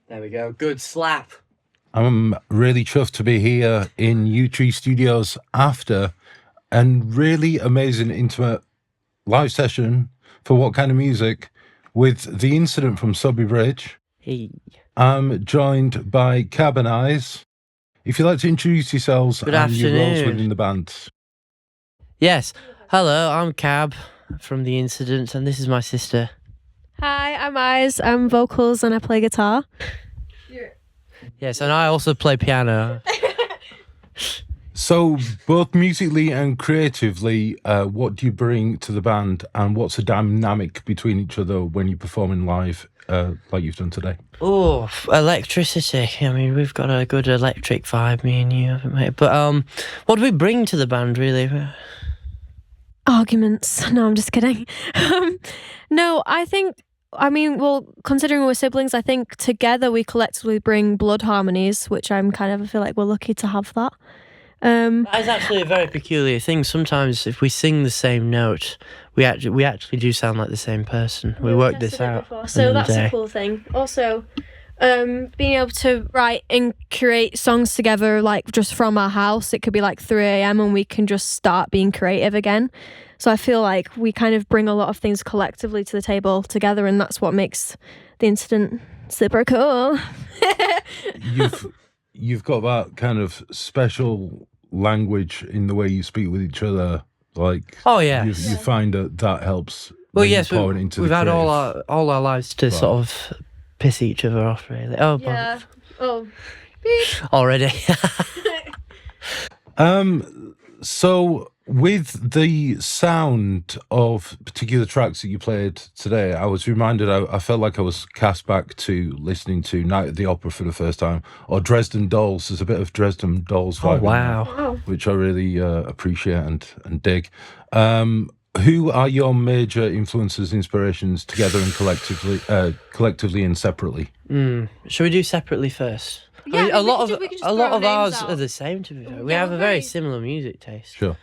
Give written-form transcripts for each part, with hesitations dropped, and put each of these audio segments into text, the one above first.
There we go. Good slap. I'm really chuffed to be here in Yew Tree Studios after a really amazing intimate live session for What Kind of Music with The Incident from Sibling Bridge. Hey. I'm joined by Cab and Eise. If you'd like to introduce yourselves Good and your roles afternoon. within the band. Yes. Hello, I'm Cab from The Incident, and this is my sister. Hi, I'm Eise. I'm vocals and I play guitar. Yes, and I also play piano. So, both musically and creatively, what do you bring to the band, and what's the dynamic between each other when you're performing live, like you've done today? Oh, electricity. I mean, we've got a good electric vibe, me and you, haven't we? But what do we bring to the band, really? Arguments. No, I'm just kidding. No, considering we're siblings, I think together we collectively bring blood harmonies, which I feel like we're lucky to have that. That is actually a very peculiar thing. Sometimes if we sing the same note, we actually do sound like the same person. We worked this out. So that's a cool thing. Also, being able to write and create songs together, like just from our house, it could be like 3 a.m. and we can just start being creative again. So I feel like we kind of bring a lot of things collectively to the table together, and that's what makes The Incident super cool. You've got that kind of special language in the way you speak with each other. Like, oh yeah, you find that helps. Well, yes, we've had all our lives to sort of piss each other off, really. Oh, yeah. Oh, already. So, with the sound of particular tracks that you played today, I was reminded, I felt like I was cast back to listening to Night at the Opera for the first time, or Dresden Dolls. There's a bit of Dresden Dolls vibe, wow. Which I really appreciate and dig. Who are your major influences, inspirations, together and collectively and separately? Shall we do separately first? Yeah, I mean, a lot of ours out. are the same, to be fair. We have a very similar music taste. Sure.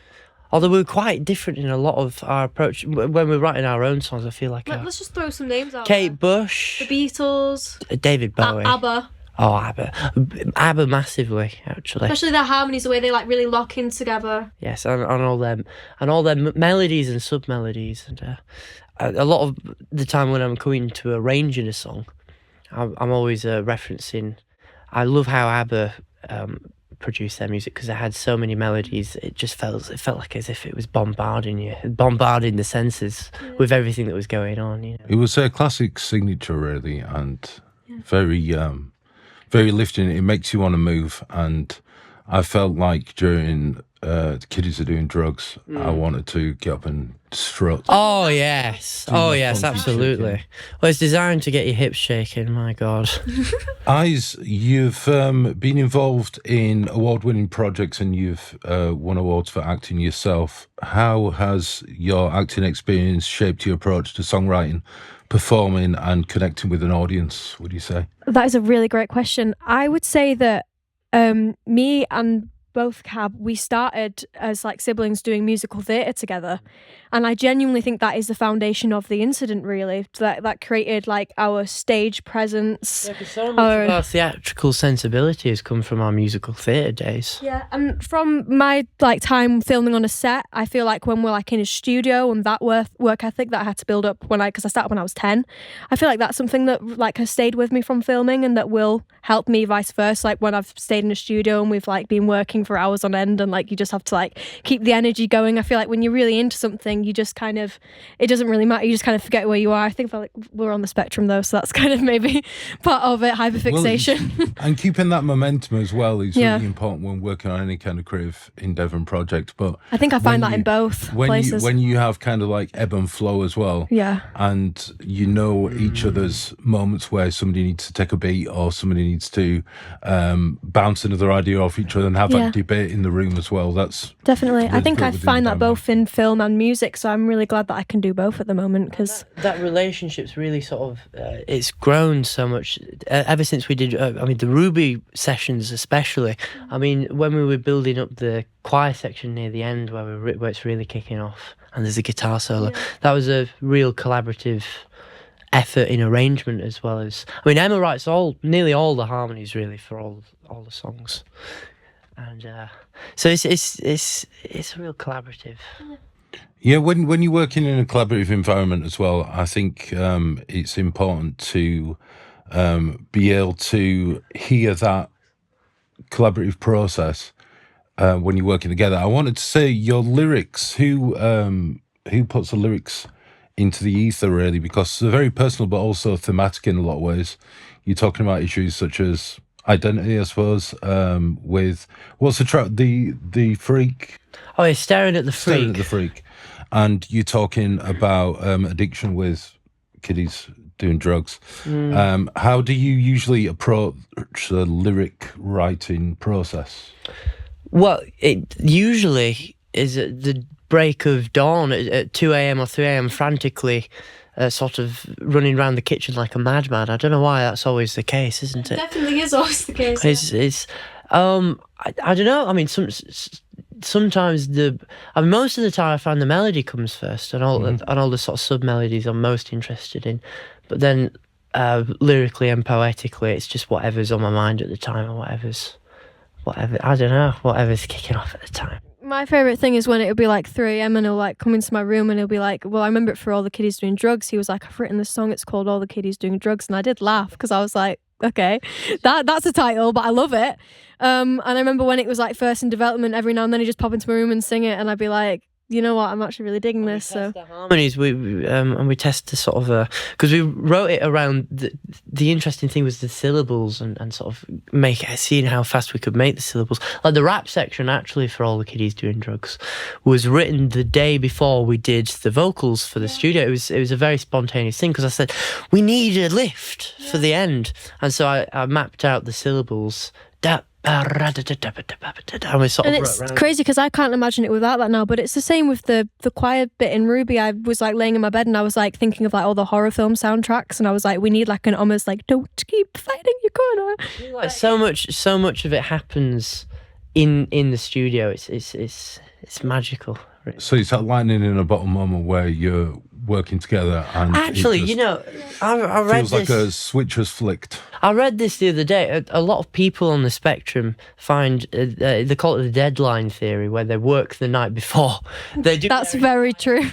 Although we're quite different in a lot of our approach. When we're writing our own songs, I feel like... Let's just throw some names out. Kate Bush. The Beatles. David Bowie. ABBA. Oh, ABBA. ABBA massively, actually. Especially their harmonies, the way they like really lock in together. Yes, and all them, and all their melodies and sub-melodies. And a lot of the time when I'm coming to arranging a song, I'm always referencing... I love how ABBA produced their music because it had so many melodies. It felt like as if it was bombarding the senses with everything that was going on. You know, it was a classic signature, really, and very, very lifting. It makes you want to move, and I felt like during the Kiddies Are Doing Drugs, I wanted to get up and strut. Oh yes, absolutely. Well, it's designed to get your hips shaking. My God. Eise, you've been involved in award-winning projects and you've won awards for acting yourself. How has your acting experience shaped your approach to songwriting, performing, and connecting with an audience, would you say? That is a really great question. I would say that me and both Cab, we started as like siblings doing musical theatre together, and I genuinely think that is the foundation of The Incident, really, that created like our stage presence. Yeah, because so much of our theatrical sensibility has come from our musical theatre days. Yeah, and from my like time filming on a set, I feel like when we're like in a studio and that work ethic that I had to build up because I started when I was 10, I feel like that's something that like has stayed with me from filming and that will help me vice versa, like when I've stayed in a studio and we've like been working for hours on end and like you just have to like keep the energy going. I feel like when you're really into something, you just kind of, it doesn't really matter, you just kind of forget where you are. I think like we're on the spectrum though, so that's kind of maybe part of it, hyperfixation. Well, and keeping that momentum as well is really important when working on any kind of creative endeavour and project. But I think I find that in both places. When you have kind of like ebb and flow as well, and you know each other's moments where somebody needs to take a beat or somebody needs to bounce another idea off each other and have that debate in the room as well. That's definitely. I think I find that both in film and music, so I'm really glad that I can do both at the moment because that relationship's really sort of it's grown so much ever since we did. The Ruby sessions, especially. I mean, when we were building up the choir section near the end, where it's really kicking off, and there's a guitar solo. That was a real collaborative effort in arrangement as well as. I mean, Emma writes nearly all the harmonies really for all the songs, and so it's a real collaborative. Yeah, when you're working in a collaborative environment as well, I think it's important to be able to hear that collaborative process when you're working together. I wanted to say your lyrics. Who puts the lyrics into the ether really? Because they're very personal, but also thematic in a lot of ways. You're talking about issues such as identity, I suppose. With what's the track? The Freak. Oh, it's Staring at the Freak. Staring at the Freak. And you're talking about addiction with Kiddies doing drugs. How do you usually approach the lyric writing process? Well, it usually is at the break of dawn at 2 a.m. or 3 a.m. frantically sort of running around the kitchen like a madman. I don't know why that's always the case, isn't it? It definitely is always the case. It's I don't know. I mean, sometimes most of the time I find the melody comes first, and all the sort of sub melodies I'm most interested in. But then lyrically and poetically, it's just whatever's on my mind at the time, or whatever's kicking off at the time. My favourite thing is when it'll be like 3 a.m. and he'll like come into my room and he'll be like, well, I remember it for All the Kiddies Doing Drugs. He was like, I've written this song, it's called All the Kiddies Doing Drugs. And I did laugh because I was like, okay, that's a title, but I love it. And I remember when it was like first in development, every now and then he'd just pop into my room and sing it, and I'd be like, you know what, I'm actually really digging this. So the harmonies, and we test the sort of because we wrote it around the interesting thing was the syllables and sort of seeing how fast we could make the syllables. Like the rap section actually for All the Kiddies Doing Drugs was written the day before we did the vocals for the studio. It was a very spontaneous thing because I said we need a lift for the end, and so I mapped out the syllables. And it's crazy because I can't imagine it without that now, but it's the same with the choir bit in Ruby. I was like laying in my bed and I was like thinking of like all the horror film soundtracks, and I was like, we need like an almost like don't keep fighting your corner. Like so much of it happens in the studio. It's magical. Really. So it's that lightning in a bottle moment where you're working together, and actually, I read feels this. like a switch was flicked. I read this the other day. A lot of people on the spectrum find they call it the deadline theory, where they work the night before. They do. That's very true.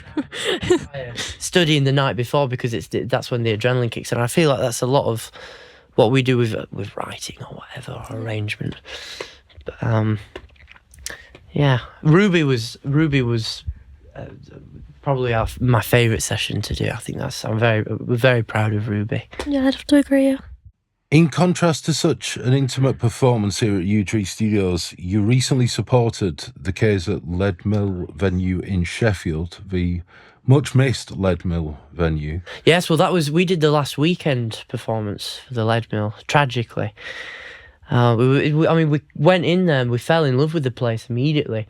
Studying the night before because that's when the adrenaline kicks in. I feel like that's a lot of what we do with writing or whatever, or arrangement. But, yeah, Ruby was probably my favourite session to do. I think we're very proud of Ruby. Yeah, I'd have to agree. Yeah. In contrast to such an intimate performance here at Yew Tree Studios, you recently supported the case at Leadmill venue in Sheffield, the much missed Leadmill venue. Yes, well, we did the last weekend performance for the Leadmill. Tragically. We went in there and we fell in love with the place immediately,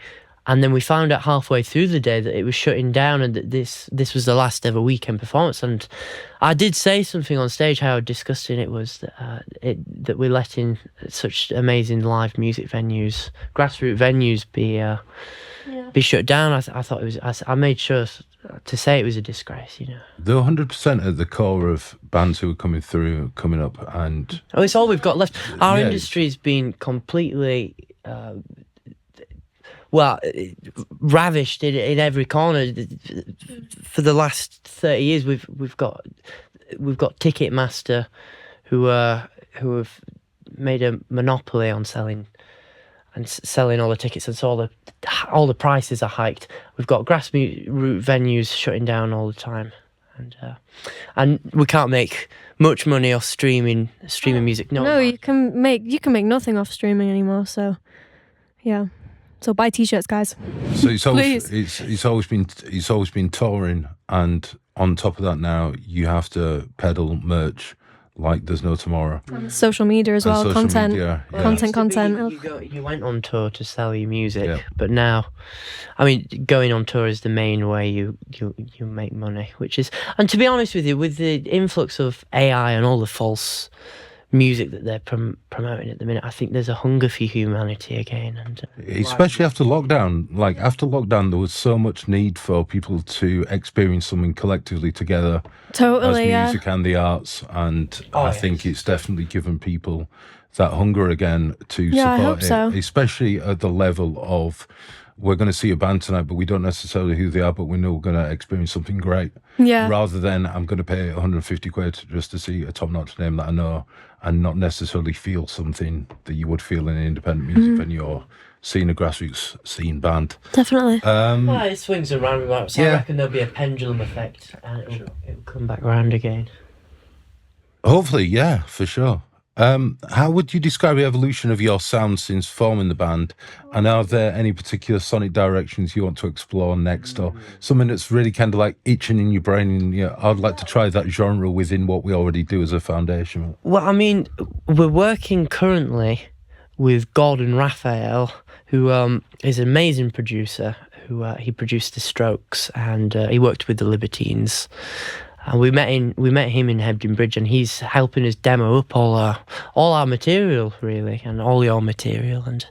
and then we found out halfway through the day that it was shutting down and that this was the last ever weekend performance. And I did say something on stage how disgusting it was that we let in such amazing live music venues, grassroots venues, be shut down. I thought it was. I made sure to say it was a disgrace. They're 100% at the core of bands who are coming up, and it's all we've got left. Our industry's been completely ravished in every corner. For the last 30 years, we've got Ticketmaster, who have made a monopoly on selling all the tickets, and so all the prices are hiked. We've got grassroots venues shutting down all the time, and we can't make much money off streaming music. No, you can make nothing off streaming anymore. So, yeah. So buy t-shirts, guys. So it's always been touring, and on top of that, now you have to peddle merch like there's no tomorrow. Social media as well, content, media, content. You went on tour to sell your music, but now, I mean, going on tour is the main way you make money. Which is, and to be honest with you, with the influx of AI and all the false music that they're promoting at the minute. I think there's a hunger for humanity again, and especially after lockdown. Like after lockdown, there was so much need for people to experience something collectively together, Totally, as music and the arts. And I think it's definitely given people that hunger again to support it, especially at the level of, we're going to see a band tonight, but we don't necessarily who they are, but we know we're going to experience something great. Yeah. Rather than I'm going to pay 150 quid just to see a top-notch name that I know and not necessarily feel something that you would feel in independent music when you're seeing a grassroots scene band. Definitely. Well, it swings and roundabouts. So I reckon there'll be a pendulum effect and it'll come back round again. Hopefully, yeah, for sure. How would you describe the evolution of your sound since forming the band? And are there any particular sonic directions you want to explore next, or something that's really kind of like itching in your brain and I'd like to try that genre within what we already do as a foundation? Well, I mean, we're working currently with Gordon Raphael, who is an amazing producer, who he produced The Strokes, and he worked with the Libertines. And we met him in Hebden Bridge, and he's helping us demo up all our material, really, and all your material. And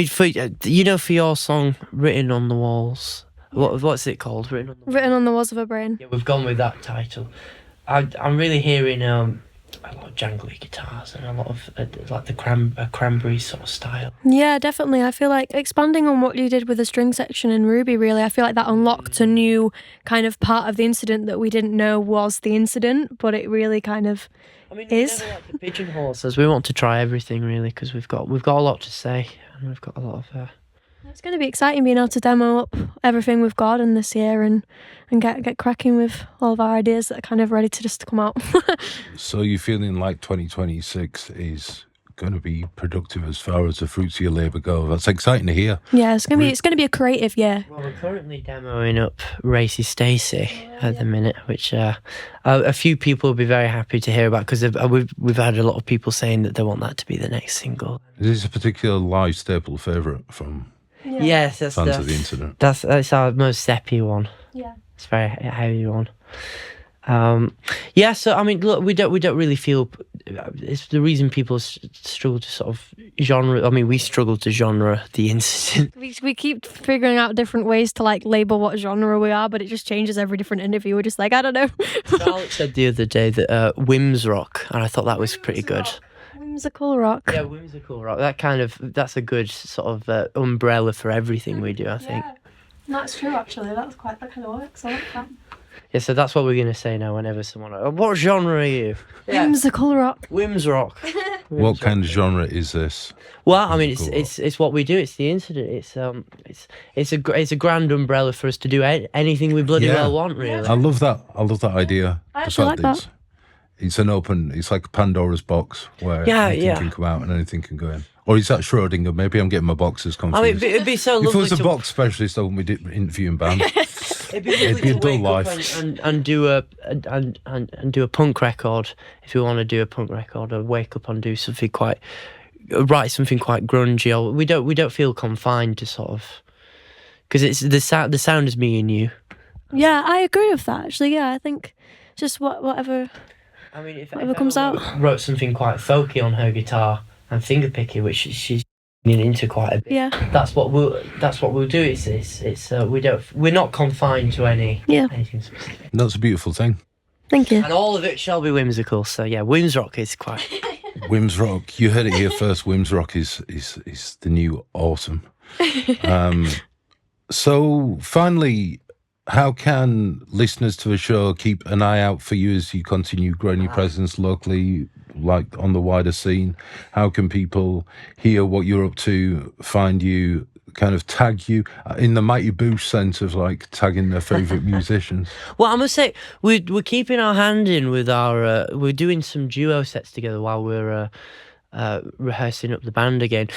for your song "Written on the Walls," what's it called? Written on the Walls of a Brain. Yeah, we've gone with that title. I'm really hearing a lot of jangly guitars and a lot of like the cranberry sort of style. Yeah, definitely. I feel like expanding on what you did with the string section in Ruby, really, I feel like that unlocked a new kind of part of the incident that we didn't know was the incident, but it really kind of is. We never like to pigeonhole ourselves. We want to try everything, really, because we've got a lot to say, and we've got a lot of. It's going to be exciting being able to demo up everything we've got in this year and get cracking with all of our ideas that are kind of ready to just come out. So you're feeling like 2026 is going to be productive as far as the fruits of your labour go? That's exciting to hear. Yeah, it's going to be a creative year. Well, we're currently demoing up Racy Stacey at the minute, which a few people will be very happy to hear about, because we've had a lot of people saying that they want that to be the next single. Is this a particular live staple favourite from? Yeah. Yes, that's fans of the incident. That's our most seppy one. Yeah, it's a very heavy one. So I mean, look, we don't really feel. It's the reason people struggle to sort of genre. I mean, we struggle to genre the incident. We keep figuring out different ways to like label what genre we are, but it just changes every different interview. We're just like, I don't know. Alex said the other day that whims rock, and I thought that was pretty good. Whimsical rock. Yeah, whimsical rock. That's a good sort of umbrella for everything we do, I think. Yeah, that's true. Actually, that kind of works. I like that. Yeah, so that's what we're gonna say now. Whenever someone, what genre are you? Whimsical rock. Whims rock. What kind of genre is this? Well, I mean, it's what we do. It's the incident. It's a grand umbrella for us to do anything we bloody well want. Really, I love that. I love that idea. I actually like that. It's an open. It's like Pandora's box where anything can come out and anything can go in. Or is that Schrodinger? Maybe I'm getting my boxes confused. I mean, it'd be so lovely. If I was a box specialist, I wouldn't be interviewing bands. It'd be a dull life. And do a punk record if you want to do a punk record, or wake up and do something write something quite grungy. Or we don't feel confined to sort of, because it's the sound is me and you. Yeah, I agree with that. Actually, yeah, I think just whatever. I mean, if comes out. Wrote something quite folky on her guitar and fingerpicky, which she's into quite a bit. Yeah. That's what we'll do. It's we're not confined to anything specific. That's a beautiful thing. Thank you. And all of it shall be whimsical. So yeah, whims rock is quite. Whims rock. You heard it here first. Whims rock is the new awesome. So finally, how can listeners to the show keep an eye out for you as you continue growing your presence locally, like on the wider scene? How can people hear what you're up to, find you, kind of tag you in the Mighty Boosh sense of like tagging their favourite musicians? Well, I must say we're keeping our hand in with our. We're doing some duo sets together while we're rehearsing up the band again.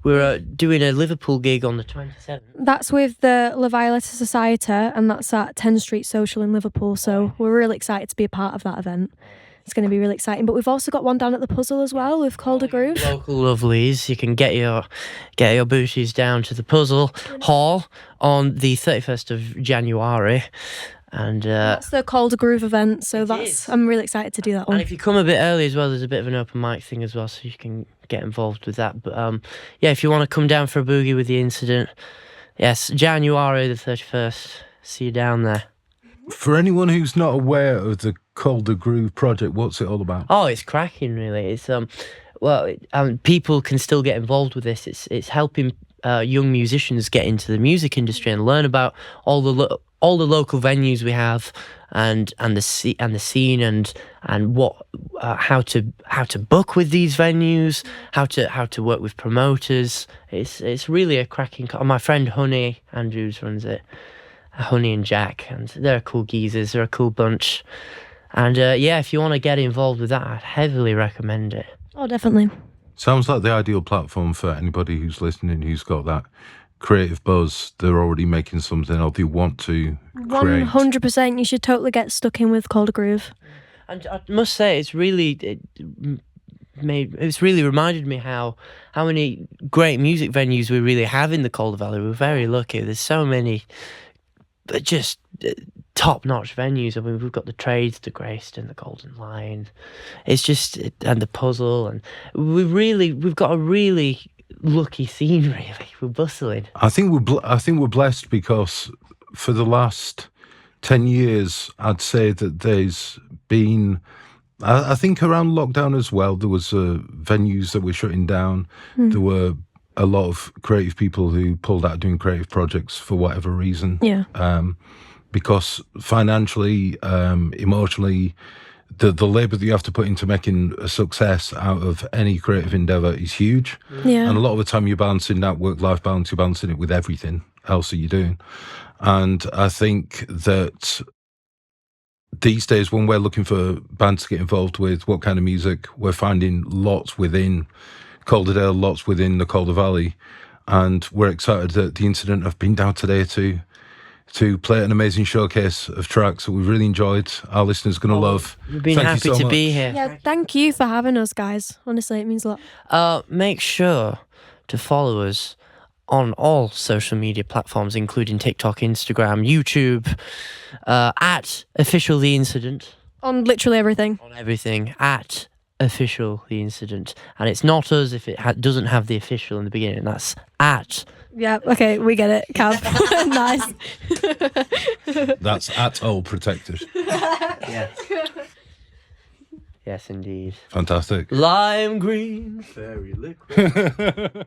We're doing a Liverpool gig on the 27th. That's with the La Violetta Society, and that's at 10 Street Social in Liverpool. So we're really excited to be a part of that event. It's going to be really exciting. But we've also got one down at the Puzzle as well with Calder Groove. Local lovelies, you can get your booties down to the Puzzle Hall on the 31st of January. And That's the Calder Groove event, so is. I'm really excited to do that one. and if you come a bit early as well, there's a bit of an open mic thing as well, so you can get involved with that. But yeah, if you want to come down for a boogie with the incident, yes, January the 31st. See you down there. For anyone who's not aware of the Calder Groove project, what's it all about? Oh, it's cracking, really. It's people can still get involved with this. It's helping young musicians get into the music industry and learn about all the local venues we have, and the scene and what how to book with these venues, how to work with promoters. It's really a cracking. My friend Honey Andrews runs it. Honey and Jack, and they're cool geezers. They're a cool bunch. And yeah, if you want to get involved with that, I'd heavily recommend it. Oh, definitely. Sounds like the ideal platform for anybody who's listening who's got that creative buzz. They're already making something, or they want to create. 100%. You should totally get stuck in with Calder Groove. And I must say, it's really reminded me how many great music venues we really have in the Calder Valley. We're very lucky. There's so many, but just top-notch venues. I mean, we've got the Trades, the Greyston, the Golden Lion. It's just, and the Puzzle, and we've got a really lucky scene. Really, we're bustling. I think we're blessed because for the last 10 years, I'd say that there's been. I think around lockdown as well, there was venues that were shutting down. There were a lot of creative people who pulled out doing creative projects for whatever reason. Yeah. Because financially, emotionally, the labour that you have to put into making a success out of any creative endeavour is huge. Yeah. And a lot of the time you're balancing that work-life balance, you're balancing it with everything else that you're doing. And I think that these days, when we're looking for bands to get involved with, what kind of music, we're finding lots within Calderdale, lots within the Calder Valley. And we're excited that the Incident have been down today to play an amazing showcase of tracks that we've really enjoyed. Our listeners are going to love. We've been Thank happy you so to much. be here. Yeah, thank you for having us, guys. Honestly, it means a lot. Make sure to follow us on all social media platforms, including TikTok, Instagram, YouTube, at Official The Incident. On literally everything. On everything, at Official The Incident. And it's not us if it doesn't have the official in the beginning. That's at. Yeah, okay, we get it. Cab. Nice. That's at all protected. Yes. Yes, indeed. Fantastic. Lime green, fairy liquid.